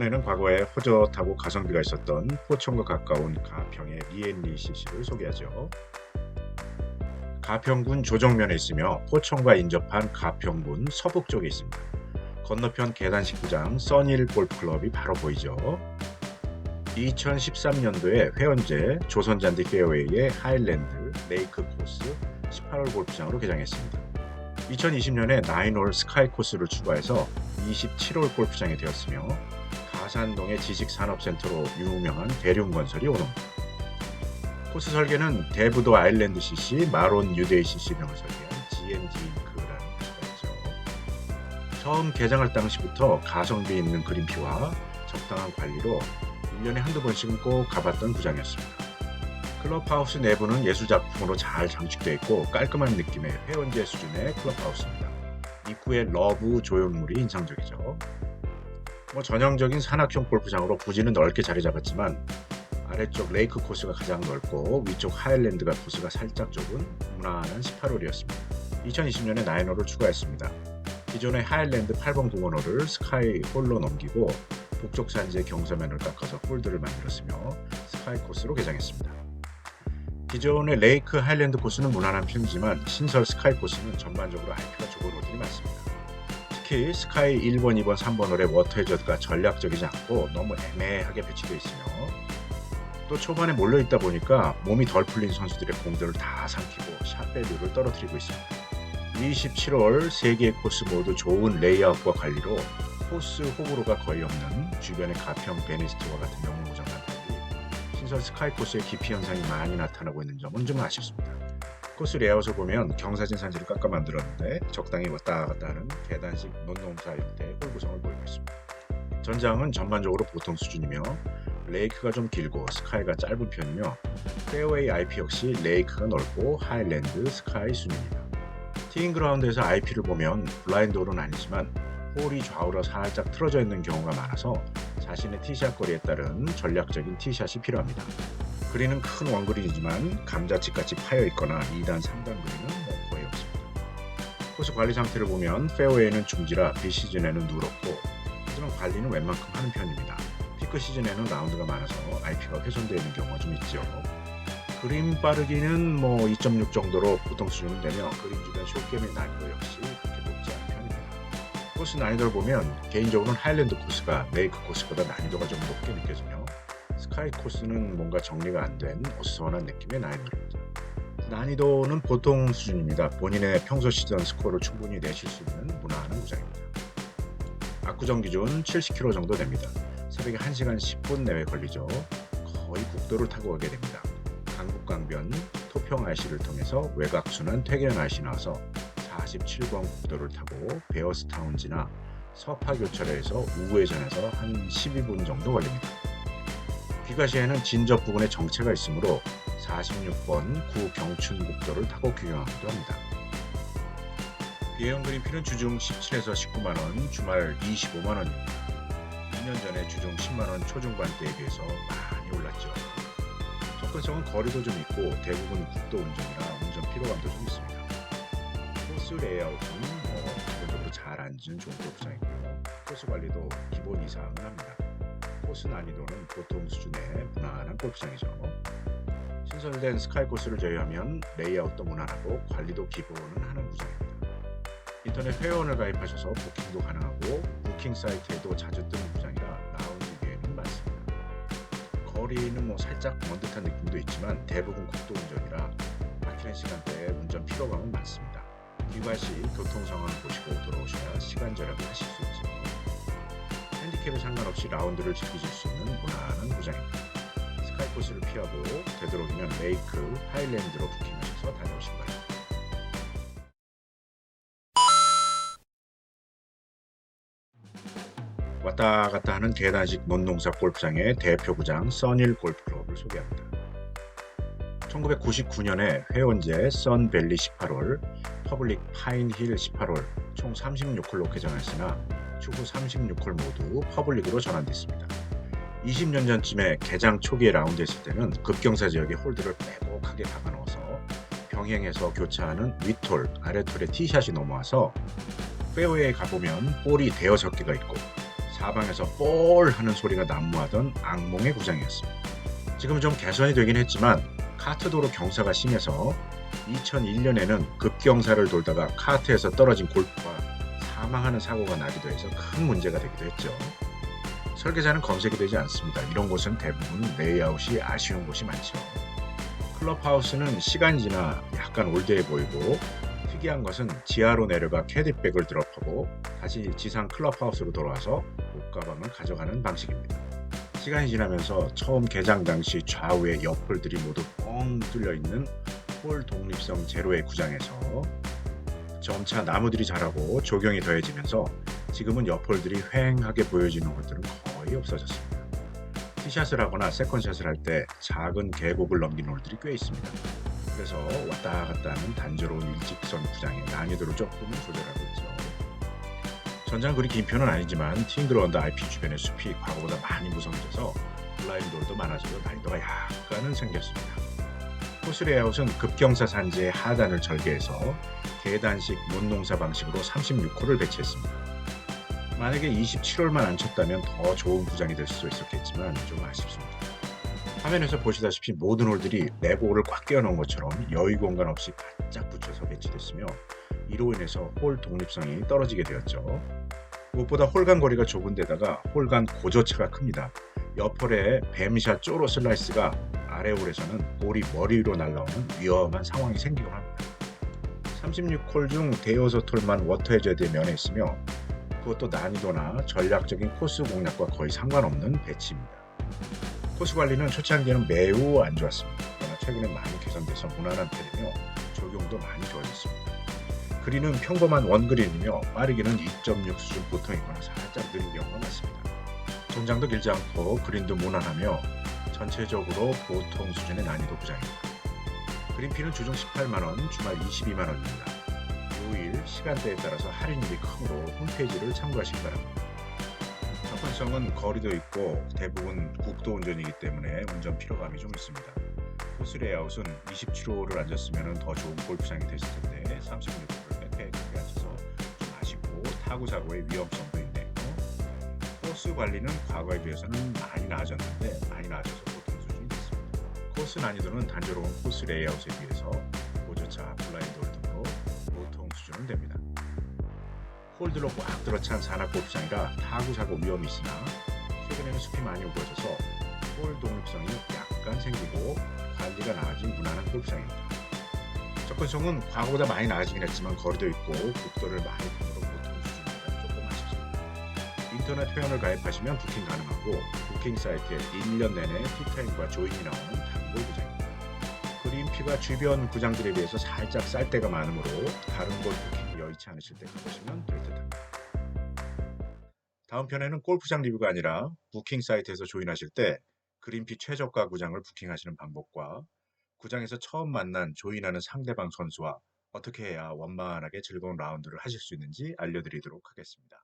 이번에는 과거에 호젓하고 가성비가 있었던 포천과 가까운 가평의 리앤리 CC를 소개하죠. 가평군 조정면에 있으며 포천과 인접한 가평군 서북쪽에 있습니다. 건너편 계단식구장 써닐 골프클럽이 바로 보이죠. 2013년도에 회원제 조선잔디 페어웨이의 하일랜드 레이크 코스 18홀 골프장으로 개장했습니다. 2020년에 9홀 스카이 코스를 추가해서 27홀 골프장이 되었으며 가산동의 지식산업센터로 유명한 대륜건설이 오릅니다. 코스 설계는 대부도 아일랜드 CC, 마론 뉴데이 CC 등을 설계한 GNG 잉크라는 회사가 있죠. 처음 개장할 당시부터 가성비 있는 그린피와 적당한 관리로 1년에 한두 번씩은 꼭 가봤던 구장이었습니다. 클럽하우스 내부는 예술작품으로 잘 장식되어 있고 깔끔한 느낌의 회원제 수준의 클럽하우스입니다. 입구에 러브 조형물이 인상적이죠. 전형적인 산악형 골프장으로 부지는 넓게 자리 잡았지만 아래쪽 레이크 코스가 가장 넓고 위쪽 하일랜드가 코스가 살짝 좁은 무난한 18홀이었습니다. 2020년에 9홀을 추가했습니다. 기존의 하일랜드 8번 공원홀을 스카이 홀로 넘기고 북쪽 산지의 경사면을 깎아서 홀들을 만들었으며 스카이 코스로 개장했습니다. 기존의 레이크 하일랜드 코스는 무난한 편이지만 신설 스카이 코스는 전반적으로 IP가 좁은 홀들이 많습니다. 특히 스카이 1번, 2번, 3번 홀의 워터 해저드가 전략적이지 않고 너무 애매하게 배치되어 있으며 또 초반에 몰려있다 보니까 몸이 덜 풀린 선수들의 공들을 다 삼키고 샷 밸류를 떨어뜨리고 있습니다. 27홀 3개의 코스 모두 좋은 레이아웃과 관리로 코스 호불호가 거의 없는 주변의 가평 베니스트와 같은 명문구장과는 달리 신설 스카이 코스의 깊이 현상이 많이 나타나고 있는 점은 좀 아쉽습니다. 코스 레이아웃을 보면 경사진 산지를 깎아 만들었는데 적당히 왔다 갔다 하는 계단식 논농사 형태의 홀 구성을 보이고 있습니다. 전장은 전반적으로 보통 수준이며 레이크가 좀 길고 스카이가 짧은 편이며 페어웨이 IP 역시 레이크가 넓고 하일랜드 스카이 순입니다. 티잉 그라운드에서 IP를 보면 블라인드 홀은 아니지만 홀이 좌우로 살짝 틀어져 있는 경우가 많아서 자신의 티샷 거리에 따른 전략적인 티샷이 필요합니다. 그린은 큰 원그린이지만 감자칩같이 파여 있거나 2단, 3단 그린은 거의 없습니다. 코스 관리 상태를 보면 페어웨이는 중지라 비시즌에는 누렇고 하지만 관리는 웬만큼 하는 편입니다. 피크 시즌에는 라운드가 많아서 IP가 훼손되어 있는 경우가 좀 있죠. 그린 빠르기는 2.6 정도로 보통 수준이 되며 그린 주변 숏겜의 난이도 역시 그렇게 높지 않은 편입니다. 코스 난이도를 보면 개인적으로는 하일랜드 코스가 레이크 코스보다 난이도가 좀 높게 느껴지며 스카이 코스는 뭔가 정리가 안 된 어수선한 느낌의 난이도입니다. 난이도는 보통 수준입니다. 본인의 평소 시전 스코어를 충분히 내실 수 있는 무난한 구장입니다. 압구정 기준 70km 정도 됩니다. 새벽에 1시간 10분 내외 걸리죠. 거의 국도를 타고 가게 됩니다. 강북강변 토평 IC를 통해서 외곽순환 퇴계현 IC 나와서 47번 국도를 타고 베어스타운 지나 서파교차로에서 우회전해서 한 12분 정도 걸립니다. 귀가시에는 진접 부근에 정체가 있으므로 46번 구경춘국도를 타고 귀경하기도 합니다. 비회용 그린피는 주중 17에서 19만원, 주말 25만원입니다. 2년 전에 주중 10만원 초중반대에 비해서 많이 올랐죠. 접근성은 거리도 좀 있고 대부분 국도 운전이라 운전 피로감도 좀 있습니다. 코스 레이아웃은 기본적으로 잘 앉은 좋은 골프장이고요. 코스 관리도 기본 이상은 합니다. 코스 난이도는 보통 수준의 무난한 골프장이죠. 신설된 스카이 코스를 제외하면 레이아웃도 무난하고 관리도 기본은 하는 구장입니다. 인터넷 회원을 가입하셔서 부킹도 가능하고 부킹 사이트에도 자주 뜨는 구장이라 라운드 기회는 많습니다. 거리는 살짝 먼 듯한 느낌도 있지만 대부분 국도 운전이라 막히는 시간대에 운전 피로감은 많습니다. 귀가 시 교통 상황을 보시고 들어오셔야 시간 절약을 하실 수 있죠. 핸디캡에 상관없이 라운드를 즐기실 수 있는 무난한 구장입니다. 스카이 코스를 피하고 되도록이면 레이크, 하일랜드로 부킹하셔서 다녀오시기 바랍니다. 왔다 갔다 하는 계단식 논농사 골프장의 대표 구장 써닐 골프클럽을 소개합니다. 1999년에 회원제 썬밸리 18홀, 퍼블릭 파인힐 18홀 총 36홀로 개장했으나 추후 36홀 모두 퍼블릭으로 전환됐습니다. 20년 전쯤에 개장 초기에 라운드 했을 때는 급경사 지역의 홀들을 빼곡하게 박아넣어서 병행해서 교차하는 윗홀, 아랫홀에 티샷이 넘어와서 페어웨이에 가보면 볼이 대여섯 개가 있고 사방에서 볼 하는 소리가 난무하던 악몽의 구장이었습니다. 지금은 좀 개선이 되긴 했지만 카트도로 경사가 심해서 2001년에는 급경사를 돌다가 카트에서 떨어진 골프가 사망하는 사고가 나기도 해서 큰 문제가 되기도 했죠. 설계자는 검색이 되지 않습니다. 이런 곳은 대부분 레이아웃이 아쉬운 곳이 많죠. 클럽하우스는 시간이 지나 약간 올드해 보이고, 특이한 것은 지하로 내려가 캐디백을 드롭하고 다시 지상 클럽하우스로 돌아와서 옷가방을 가져가는 방식입니다. 시간이 지나면서 처음 개장 당시 좌우의 옆홀들이 모두 뻥 뚫려 있는 홀 독립성 제로의 구장에서 점차 나무들이 자라고 조경이 더해지면서 지금은 옆홀들이 휑하게 보여지는 것들은 거의 없어졌습니다. 티샷을 하거나 세컨샷을 할 때 작은 계곡을 넘기는 홀들이 꽤 있습니다. 그래서 왔다 갔다 하는 단조로운 일직선 구장의 난이도를 조금은 조절하고 있죠. 전장 그리 긴 편은 아니지만 팅그런드 IP 주변의 숲이 과거보다 많이 무성해져서 블라인드 홀도 많아지고 난이도가 약간은 생겼습니다. 코스 레이아웃은 급경사 산지의 하단을 절개해서 계단식 문농사 방식으로 36홀을 배치했습니다. 만약에 27홀만 안 쳤다면 더 좋은 구장이 될 수도 있었겠지만 좀 아쉽습니다. 화면에서 보시다시피 모든 홀들이 내고를 꽉 끼워놓은 것처럼 여유 공간 없이 바짝 붙여서 배치됐으며, 이로 인해서 홀 독립성이 떨어지게 되었죠. 무엇보다 홀간 거리가 좁은 데다가 홀간 고저차가 큽니다. 옆홀에 뱀샷 쪼로 슬라이스가 아래 홀에서는 볼이 머리 위로 날아오는 위험한 상황이 생기곤 합니다. 36홀 중 대여섯 홀만 워터 해저드에 면해 있으며, 그것도 난이도나 전략적인 코스 공략과 거의 상관없는 배치입니다. 코스 관리는 초창기에는 매우 안 좋았습니다. 그러나 최근에 많이 개선돼서 무난한 편이며 적용도 많이 좋아졌습니다. 그린은 평범한 원그린이며 빠르기는 2.6 수준 보통이거나 살짝 느린 경우가 많습니다. 전장도 길지 않고 그린도 무난하며 전체적으로 보통 수준의 난이도 구장입니다. 그린피는 주중 18만원, 주말 22만원입니다. 요일, 시간대에 따라서 할인율이 크므로 홈페이지를 참고하시기 바랍니다. 접근성은 거리도 있고 대부분 국도 운전이기 때문에 운전 피로감이 좀 있습니다. 코스 레이아웃은 27홀을 앉았으면 더 좋은 골프장이 됐을 텐데 36홀을 빽빽하게 앉아서 좀 아쉽고 타구 사고의 위험성도 있네요. 코스 관리는 과거에 비해서는 많이 나아졌는데 많이 나아져서 보통 수준이 됐습니다. 코스 난이도는 단조로운 코스 레이아웃에 비해서 고저차, 블라인드 홀 등으로 보통 수준은 됩니다. 홀들로 꽉 들어찬 산악 골프장이라 타구 사고 위험이 있으나 최근에는 숲이 많이 우거져서 홀 독립성이 약간 생기고 관리가 나아진 무난한 골프장입니다. 접근성은 과거보다 많이 나아지긴 했지만 거리도 있고 국도를 많이 타므로 보통 수준보다 조금 아쉽습니다. 인터넷 회원을 가입하시면 부킹 가능하고 부킹 사이트에 1년 내내 티타임과 조인이 나오는 단골 구장입니다. 그린피가 주변 구장들에 비해서 살짝 쌀 때가 많으므로 다른 골 부킹이 여의치 않으실 때 가보시면 될 듯합니다. 다음 편에는 골프장 리뷰가 아니라 부킹 사이트에서 조인하실 때 그린피 최저가 구장을 부킹하시는 방법과 구장에서 처음 만난 조인하는 상대방 선수와 어떻게 해야 원만하게 즐거운 라운드를 하실 수 있는지 알려드리도록 하겠습니다.